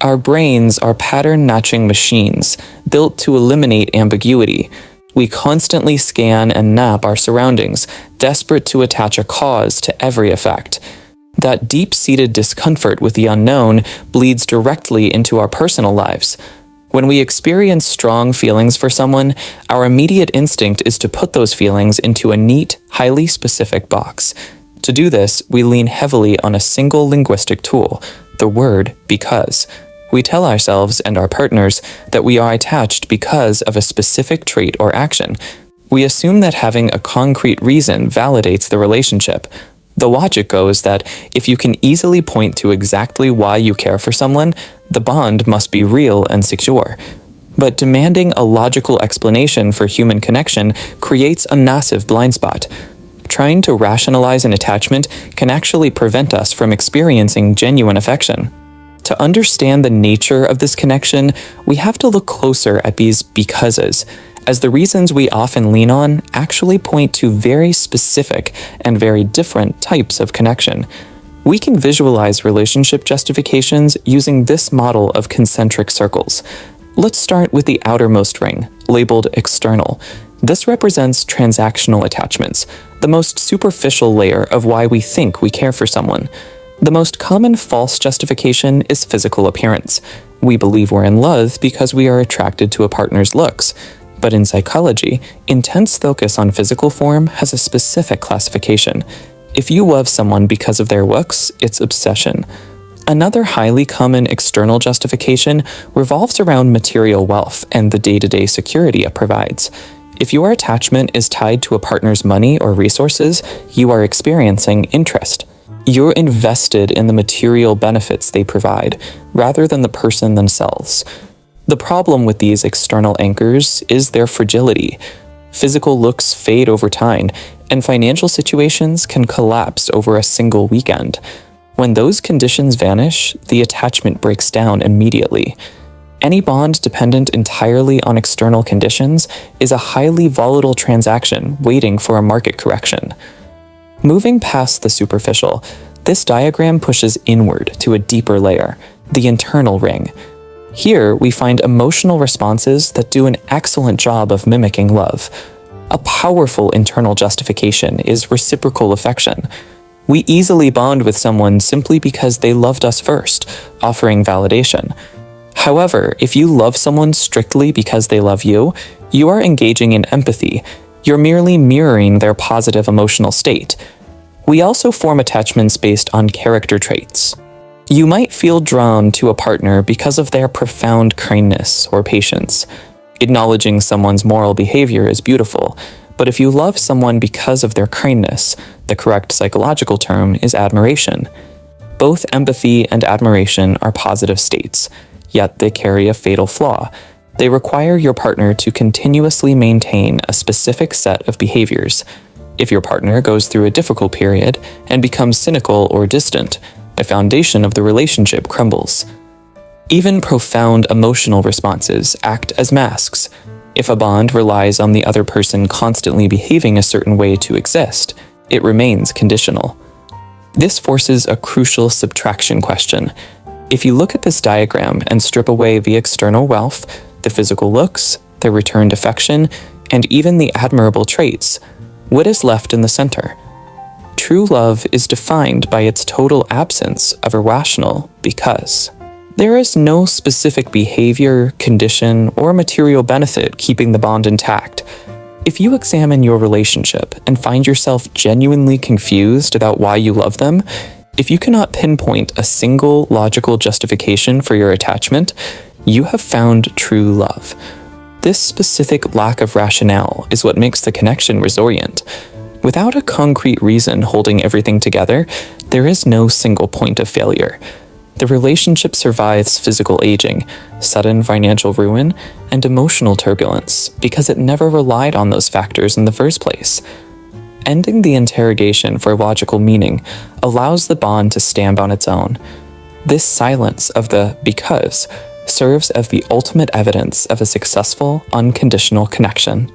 Our brains are pattern-matching machines, built to eliminate ambiguity. We constantly scan and map our surroundings, desperate to attach a cause to every effect. That deep-seated discomfort with the unknown bleeds directly into our personal lives. When we experience strong feelings for someone, our immediate instinct is to put those feelings into a neat, highly specific box. To do this, we lean heavily on a single linguistic tool, the word because. We tell ourselves and our partners that we are attached because of a specific trait or action. We assume that having a concrete reason validates the relationship. The logic goes that if you can easily point to exactly why you care for someone, the bond must be real and secure. But demanding a logical explanation for human connection creates a massive blind spot. Trying to rationalize an attachment can actually prevent us from experiencing genuine affection. To understand the nature of this connection, we have to look closer at these becauses, as the reasons we often lean on actually point to very specific and very different types of connection. We can visualize relationship justifications using this model of concentric circles. Let's start with the outermost ring, labeled external. This represents transactional attachments, the most superficial layer of why we think we care for someone. The most common false justification is physical appearance. We believe we're in love because we are attracted to a partner's looks. But in psychology, intense focus on physical form has a specific classification. If you love someone because of their looks, it's obsession. Another highly common external justification revolves around material wealth and the day-to-day security it provides. If your attachment is tied to a partner's money or resources, you are experiencing interest. You're invested in the material benefits they provide, rather than the person themselves. The problem with these external anchors is their fragility. Physical looks fade over time, and financial situations can collapse over a single weekend. When those conditions vanish, the attachment breaks down immediately. Any bond dependent entirely on external conditions is a highly volatile transaction waiting for a market correction. Moving past the superficial, this diagram pushes inward to a deeper layer, the internal ring. Here, we find emotional responses that do an excellent job of mimicking love. A powerful internal justification is reciprocal affection. We easily bond with someone simply because they loved us first, offering validation. However, if you love someone strictly because they love you, you are engaging in empathy. You're merely mirroring their positive emotional state. We also form attachments based on character traits. You might feel drawn to a partner because of their profound kindness or patience. Acknowledging someone's moral behavior is beautiful, but if you love someone because of their kindness, the correct psychological term is admiration. Both empathy and admiration are positive states, yet they carry a fatal flaw. They require your partner to continuously maintain a specific set of behaviors. If your partner goes through a difficult period and becomes cynical or distant, the foundation of the relationship crumbles. Even profound emotional responses act as masks. If a bond relies on the other person constantly behaving a certain way to exist, it remains conditional. This forces a crucial subtraction question. If you look at this diagram and strip away the external wealth, the physical looks, the returned affection, and even the admirable traits, what is left in the center? True love is defined by its total absence of irrational because. There is no specific behavior, condition, or material benefit keeping the bond intact. If you examine your relationship and find yourself genuinely confused about why you love them, if you cannot pinpoint a single logical justification for your attachment, you have found true love. This specific lack of rationale is what makes the connection resilient. Without a concrete reason holding everything together, there is no single point of failure. The relationship survives physical aging, sudden financial ruin, and emotional turbulence because it never relied on those factors in the first place. Ending the interrogation for logical meaning allows the bond to stand on its own. This silence of the because serves as the ultimate evidence of a successful, unconditional connection.